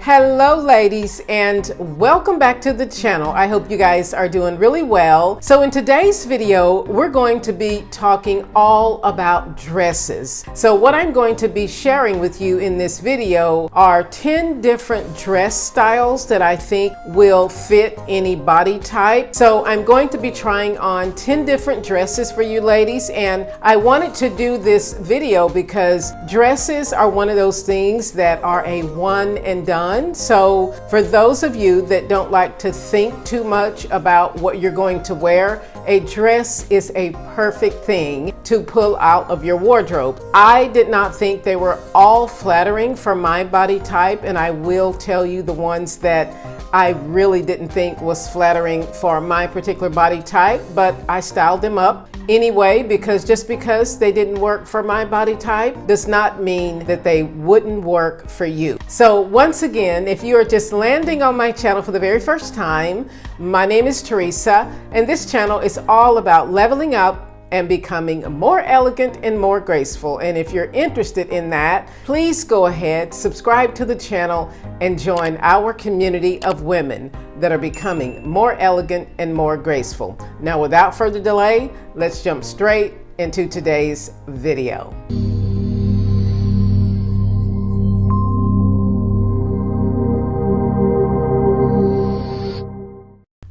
Hello ladies, and welcome back to the channel. I hope you guys are doing really well. So in today's video, we're going to be talking all about dresses. So what I'm going to be sharing with you in this video are 10 different dress styles that I think will fit any body type. So I'm going to be trying on 10 different dresses for you ladies, and I wanted to do this video because dresses are one of those things that are a one and done. So for those of you that don't like to think too much about what you're going to wear, a dress is a perfect thing to pull out of your wardrobe. I did not think they were all flattering for my body type, and I will tell you the ones that I really didn't think was flattering for my particular body type, but I styled them up anyway, because just because they didn't work for my body type does not mean that they wouldn't work for you. So once again, if you are just landing on my channel for the very first time, my name is Teresa, and this channel is all about leveling up and becoming more elegant and more graceful. And if you're interested in that, please go ahead, subscribe to the channel, and join our community of women that are becoming more elegant and more graceful. Now, without further delay, let's jump straight into today's video.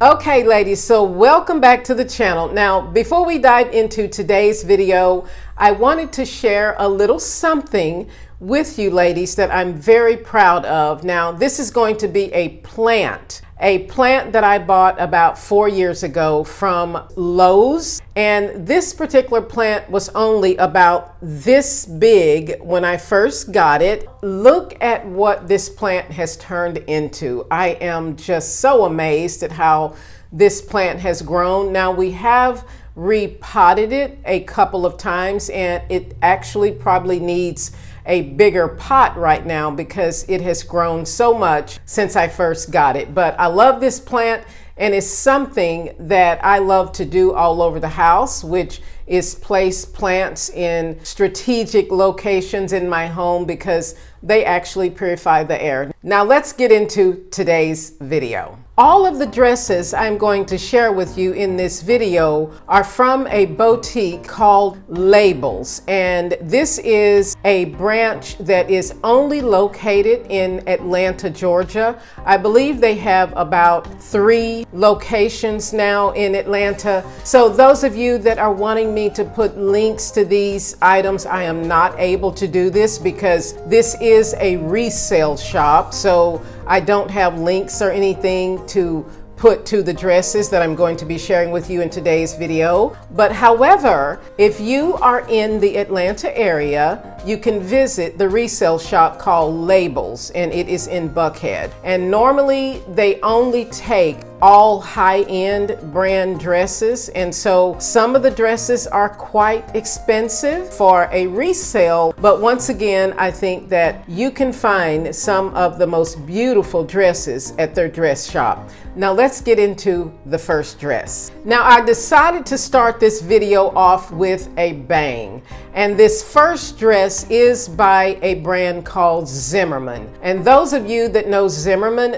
Okay ladies, so welcome back to the channel. Now, before we dive into today's video, I wanted to share a little something with you ladies that I'm very proud of. Now, this is going to be a plant that I bought about 4 years ago from Lowe's. And this particular plant was only about this big when I first got it. Look at what this plant has turned into. I am just so amazed at how this plant has grown. Now, we have repotted it a couple of times, and it actually probably needs a bigger pot right now because it has grown so much since I first got it. But I love this plant, and it's something that I love to do all over the house, which is place plants in strategic locations in my home because they actually purify the air. Now let's get into today's video. All of the dresses I'm going to share with you in this video are from a boutique called Labels, and this is a branch that is only located in Atlanta, Georgia. I believe they have about 3 locations now in Atlanta. So those of you that are wanting me to put links to these items, I am not able to do this because this is a resale shop, so I don't have links or anything to put to the dresses that I'm going to be sharing with you in today's video. But however, if you are in the Atlanta area, you can visit the resale shop called Labels, and it is in Buckhead. And normally they only take all high-end brand dresses, and so some of the dresses are quite expensive for a resale, but once again, I think that you can find some of the most beautiful dresses at their dress shop. Now let's get into the first dress. Now, I decided to start this video off with a bang, and this first dress is by a brand called Zimmermann. And those of you that know Zimmermann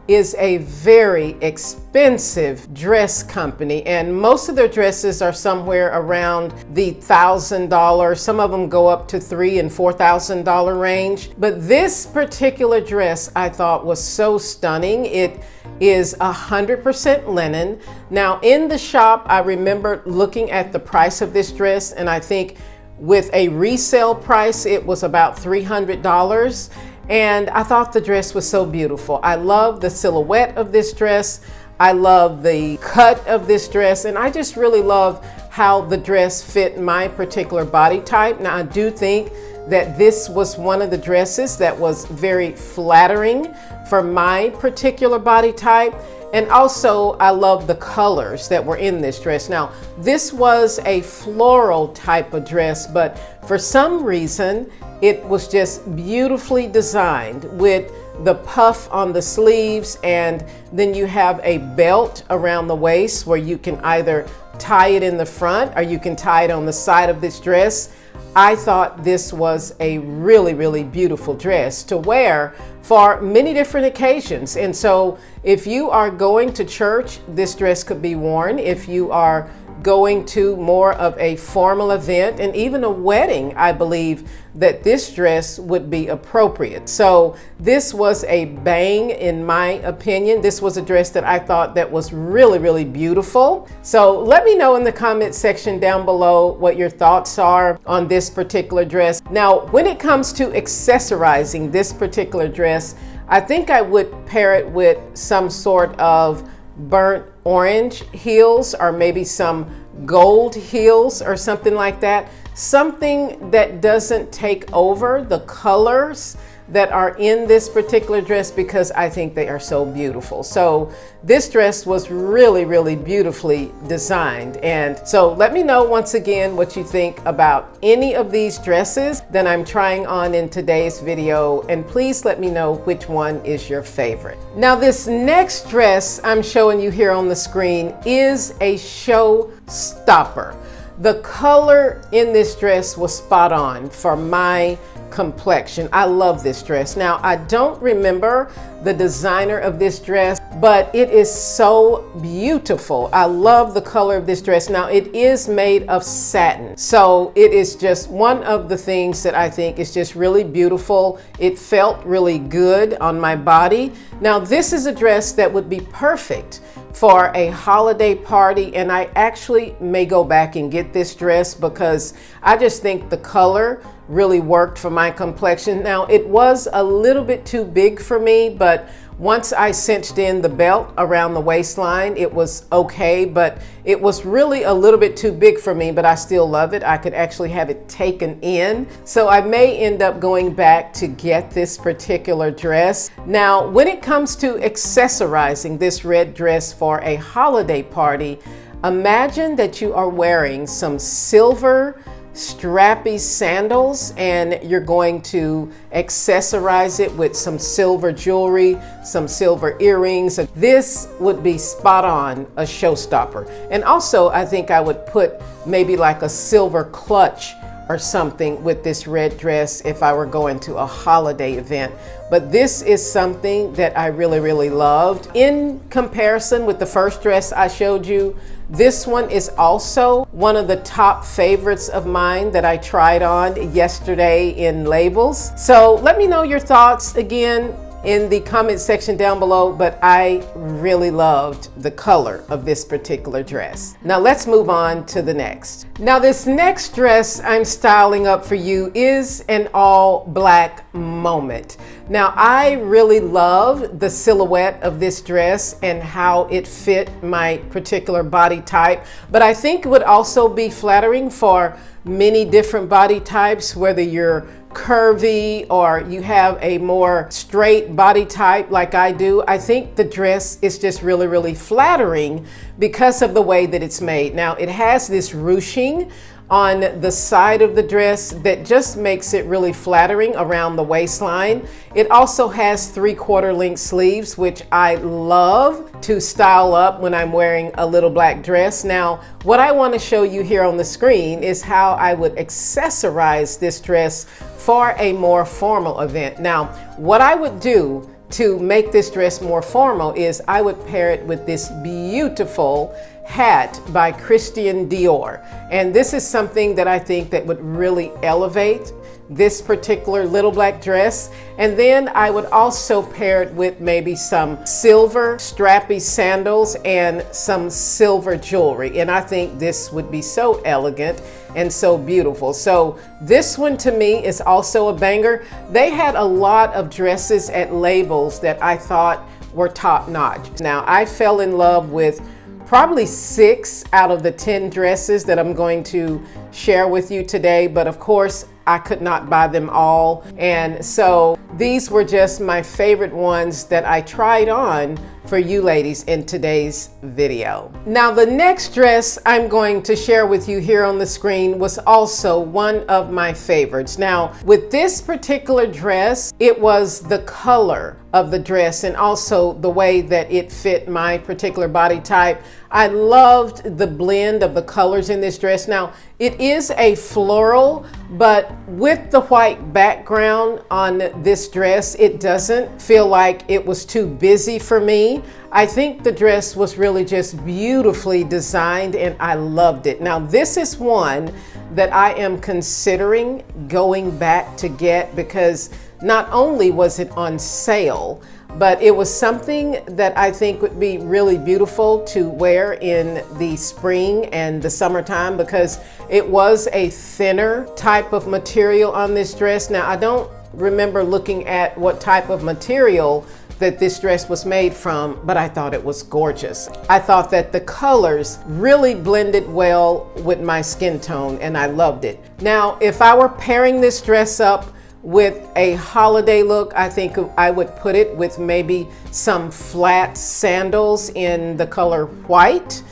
is a very expensive dress company, and most of their dresses are somewhere around the $1,000. Some of them go up to $3,000 and $4,000 range. But this particular dress I thought was so stunning. It is 100% linen. Now in the shop, I remember looking at the price of this dress, and I think with a resale price, it was about $300. And I thought the dress was so beautiful. I love the silhouette of this dress. I love the cut of this dress, and I just really love how the dress fit my particular body type. Now, I do think that this was one of the dresses that was very flattering for my particular body type. And also, I love the colors that were in this dress. Now, this was a floral type of dress, but for some reason, it was just beautifully designed with the puff on the sleeves, and then you have a belt around the waist where you can either tie it in the front or you can tie it on the side of this dress. I thought this was a really, really beautiful dress to wear for many different occasions. And so if you are going to church, this dress could be worn. If you are going to more of a formal event and even a wedding, I believe that this dress would be appropriate. So this was a bang in my opinion. This was a dress that I thought that was really, really beautiful. So let me know in the comment section down below what your thoughts are on this particular dress. Now, when it comes to accessorizing this particular dress, I think I would pair it with some sort of burnt orange heels or maybe some gold heels or something like that. Something that doesn't take over the colors that are in this particular dress, because I think they are so beautiful. So this dress was really, really beautifully designed. And so let me know once again what you think about any of these dresses that I'm trying on in today's video. And please let me know which one is your favorite. Now, this next dress I'm showing you here on the screen is a showstopper. The color in this dress was spot on for my complexion. I love this dress. Now, I don't remember the designer of this dress, but it is so beautiful. I love the color of this dress. Now, it is made of satin, so it is just one of the things that I think is just really beautiful. It felt really good on my body. Now, this is a dress that would be perfect for a holiday party, and I actually may go back and get this dress because I just think the color really worked for my complexion. Now, it was a little bit too big for me, but once I cinched in the belt around the waistline, it was okay, but it was really a little bit too big for me, but I still love it. I could actually have it taken in. So I may end up going back to get this particular dress. Now, when it comes to accessorizing this red dress for a holiday party, imagine that you are wearing some silver strappy sandals and you're going to accessorize it with some silver jewelry, some silver earrings. This would be spot on a showstopper. And also, I think I would put maybe like a silver clutch or something with this red dress if I were going to a holiday event. But this is something that I really, really loved. In comparison with the first dress I showed you, this one is also one of the top favorites of mine that I tried on yesterday in Labels. So let me know your thoughts again in the comment section down below, but I really loved the color of this particular dress. Now let's move on to the next. Now this next dress I'm styling up for you is an all black moment. Now I really love the silhouette of this dress and how it fit my particular body type, but I think it would also be flattering for many different body types, whether you're curvy or you have a more straight body type like I do. I think the dress is just really, really flattering because of the way that it's made. Now, it has this ruching on the side of the dress that just makes it really flattering around the waistline. It also has 3/4 length sleeves, which I love to style up when I'm wearing a little black dress. Now, what I want to show you here on the screen is how I would accessorize this dress for a more formal event. Now, what I would do to make this dress more formal is I would pair it with this beautiful hat by Christian Dior. And this is something that I think that would really elevate this particular little black dress. And then I would also pair it with maybe some silver strappy sandals and some silver jewelry. And I think this would be so elegant and so beautiful. So this one to me is also a banger. They had a lot of dresses at Labels that I thought were top notch. Now, I fell in love with probably 6 out of the 10 dresses that I'm going to share with you today, but of course I could not buy them all. And so these were just my favorite ones that I tried on for you ladies in today's video. Now, the next dress I'm going to share with you here on the screen was also one of my favorites. Now, with this particular dress, it was the color of the dress and also the way that it fit my particular body type. I loved the blend of the colors in this dress. Now, it is a floral, but with the white background on this dress, it doesn't feel like it was too busy for me. I think the dress was really just beautifully designed and I loved it. Now, this is one that I am considering going back to get because not only was it on sale, but it was something that I think would be really beautiful to wear in the spring and the summertime because it was a thinner type of material on this dress. Now, I don't remember looking at what type of material that this dress was made from, but I thought it was gorgeous. I thought that the colors really blended well with my skin tone and I loved it. Now, if I were pairing this dress up with a holiday look, I think I would put it with maybe some flat sandals in the color white,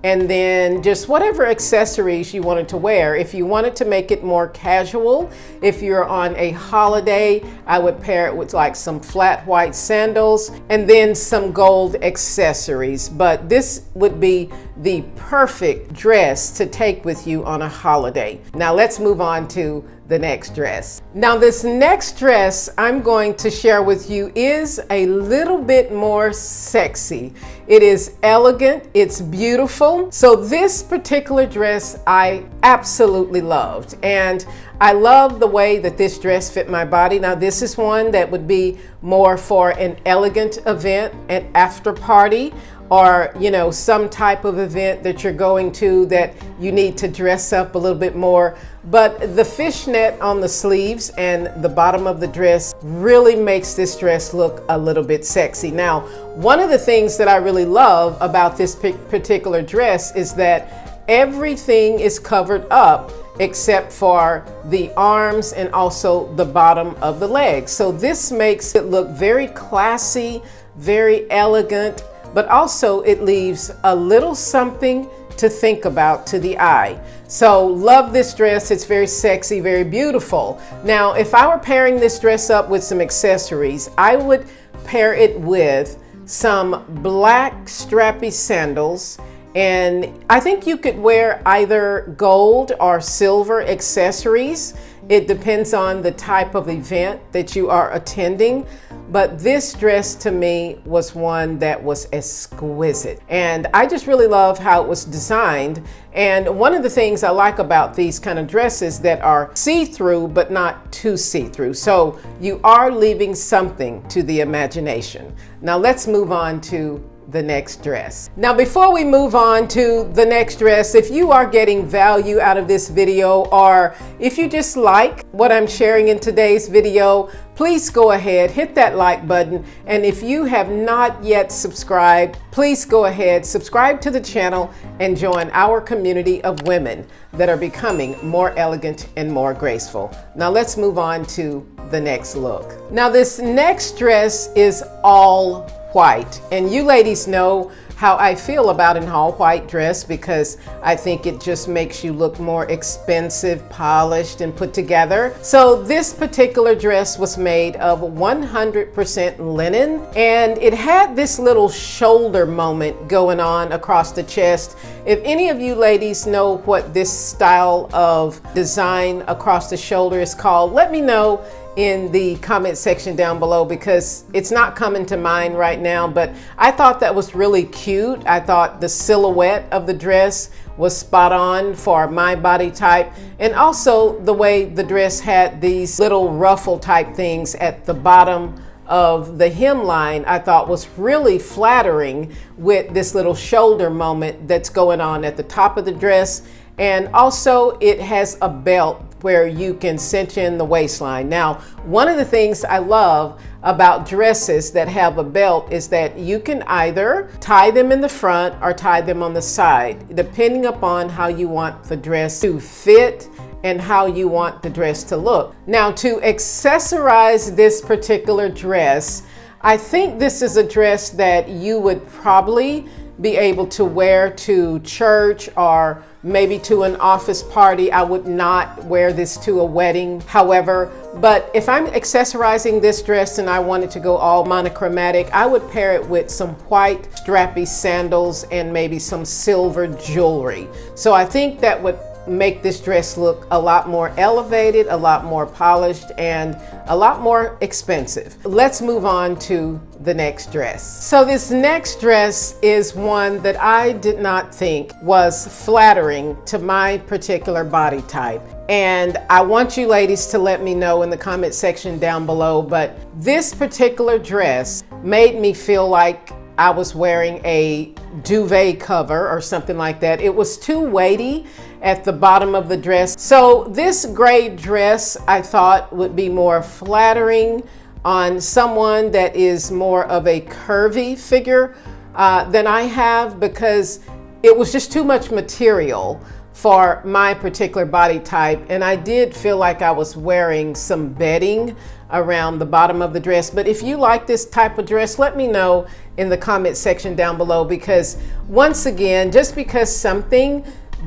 and then just whatever accessories you wanted to wear. If you wanted to make it more casual, if you're on a holiday, I would pair it with like some flat white sandals and then some gold accessories. But this would be the perfect dress to take with you on a holiday. Now let's move on to the next dress. Now, this next dress I'm going to share with you is a little bit more sexy. It is elegant, it's beautiful. So this particular dress I absolutely loved, and I love the way that this dress fit my body. Now, this is one that would be more for an elegant event, an after party, or some type of event that you're going to that you need to dress up a little bit more. But the fishnet on the sleeves and the bottom of the dress really makes this dress look a little bit sexy. Now, one of the things that I really love about this particular dress is that everything is covered up except for the arms and also the bottom of the legs. So this makes it look very classy, very elegant, but also it leaves a little something to think about to the eye. So love this dress. It's very sexy, very beautiful. Now, if I were pairing this dress up with some accessories, I would pair it with some black strappy sandals. And I think you could wear either gold or silver accessories. It depends on the type of event that you are attending. But this dress to me was one that was exquisite. And I just really love how it was designed. And one of the things I like about these kind of dresses that are see-through, but not too see-through. So you are leaving something to the imagination. Now let's move on to the next dress. Now, before we move on to the next dress, if you are getting value out of this video, or if you just like what I'm sharing in today's video, please go ahead, hit that like button. And if you have not yet subscribed, please go ahead, subscribe to the channel and join our community of women that are becoming more elegant and more graceful. Now let's move on to the next look. Now, this next dress is all white, and you ladies know how I feel about an all white dress because I think it just makes you look more expensive, polished, and put together. So this particular dress was made of 100% linen, and it had this little shoulder moment going on across the chest. If any of you ladies know what this style of design across the shoulder is called, let me know in the comment section down below because it's not coming to mind right now, but I thought that was really cute. I thought the silhouette of the dress was spot on for my body type, and also the way the dress had these little ruffle type things at the bottom of the hemline I thought was really flattering with this little shoulder moment that's going on at the top of the dress. And also it has a belt where you can cinch in the waistline. Now, one of the things I love about dresses that have a belt is that you can either tie them in the front or tie them on the side, depending upon how you want the dress to fit and how you want the dress to look. Now, to accessorize this particular dress, I think this is a dress that you would probably be able to wear to church or maybe to an office party. I would not wear this to a wedding, however, but if I'm accessorizing this dress and I wanted to go all monochromatic, I would pair it with some white strappy sandals and maybe some silver jewelry. So I think that would make this dress look a lot more elevated, a lot more polished, and a lot more expensive. Let's move on to the next dress. So this next dress is one that I did not think was flattering to my particular body type. And I want you ladies to let me know in the comment section down below, but this particular dress made me feel like I was wearing a duvet cover or something like that. It was too weighty at the bottom of the dress. So this gray dress I thought would be more flattering on someone that is more of a curvy figure than I have, because it was just too much material for my particular body type. And I did feel like I was wearing some bedding around the bottom of the dress. But if you like this type of dress, let me know in the comment section down below, because once again, just because something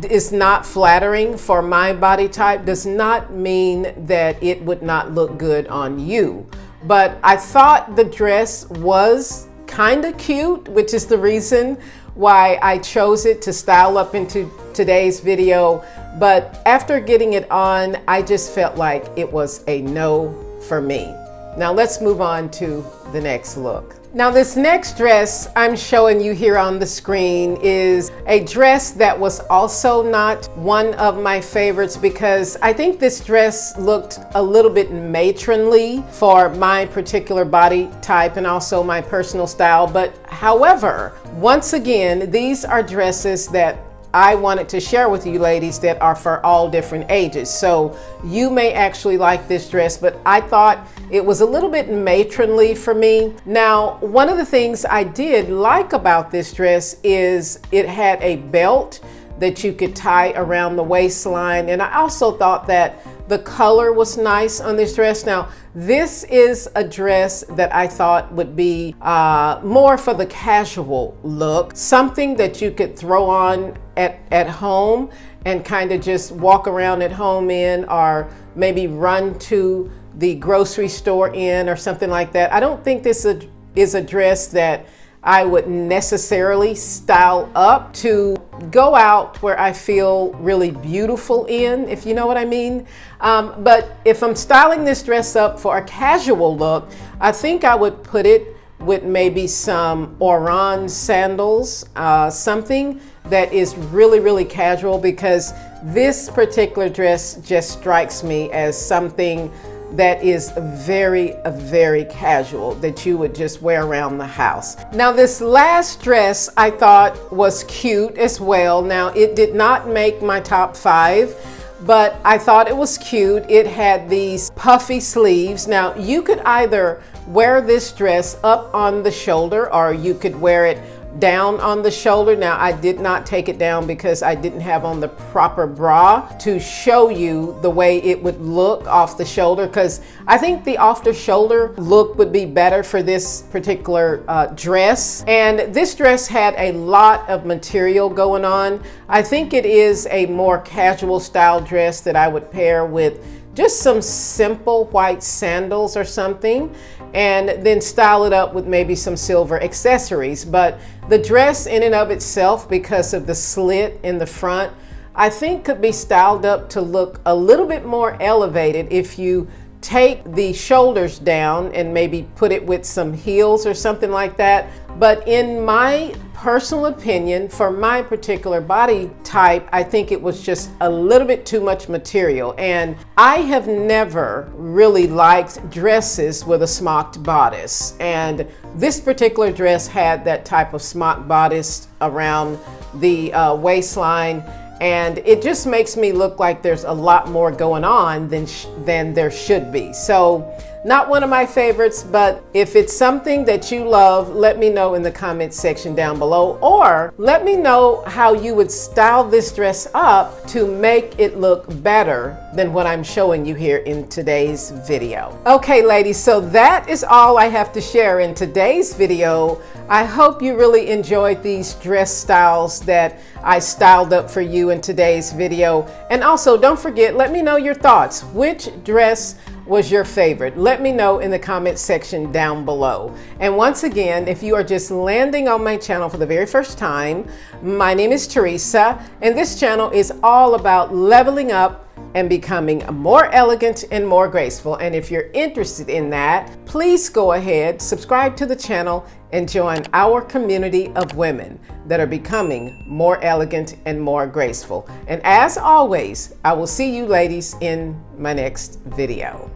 is not flattering for my body type does not mean that it would not look good on you. But I thought the dress was kind of cute, which is the reason why I chose it to style up into today's video. But after getting it on, I just felt like it was a no for me. Now let's move on to the next look. Now this next dress I'm showing you here on the screen is a dress that was also not one of my favorites, because I think this dress looked a little bit matronly for my particular body type and also my personal style. But however, once again, these are dresses that I wanted to share with you ladies that are for all different ages. So you may actually like this dress, but I thought it was a little bit matronly for me. Now, one of the things I did like about this dress is it had a belt that you could tie around the waistline. And I also thought that the color was nice on this dress. Now, this is a dress that I thought would be more for the casual look, something that you could throw on at home and kind of just walk around at home in, or maybe run to the grocery store in or something like that. I don't think this is a dress that I would necessarily style up to go out where I feel really beautiful in, if you know what I mean. But if I'm styling this dress up for a casual look, I think I would put it with maybe some Oran sandals, something that is really, really casual, because this particular dress just strikes me as something that is very casual, that you would just wear around the house. Now this last dress I thought was cute as well. Now it did not make my top 5, but I thought it was cute. It had these puffy sleeves. Now you could either wear this dress up on the shoulder or you could wear it down on the shoulder. Now I did not take it down because I didn't have on the proper bra to show you the way it would look off the shoulder, because I think the off the shoulder look would be better for this particular dress. And this dress had a lot of material going on. I think it is a more casual style dress that I would pair with just some simple white sandals or something, and then style it up with maybe some silver accessories. But the dress in and of itself, because of the slit in the front, I think could be styled up to look a little bit more elevated if you take the shoulders down and maybe put it with some heels or something like that. But in my personal opinion, for my particular body type, I think it was just a little bit too much material. And I have never really liked dresses with a smocked bodice. And this particular dress had that type of smocked bodice around the waistline. And it just makes me look like there's a lot more going on than there should be. So not one of my favorites, but if it's something that you love, let me know in the comment section down below, or let me know how you would style this dress up to make it look better than what I'm showing you here in today's video. Okay, ladies, so that is all I have to share in today's video. I hope you really enjoyed these dress styles that I styled up for you in today's video. And also, don't forget, let me know your thoughts. Which dress was your favorite? Let me know in the comment section down below. And once again, if you are just landing on my channel for the very first time, my name is Teresa, and this channel is all about leveling up and becoming more elegant and more graceful. And if you're interested in that, please go ahead, subscribe to the channel, and join our community of women that are becoming more elegant and more graceful. And as always, I will see you ladies in my next video.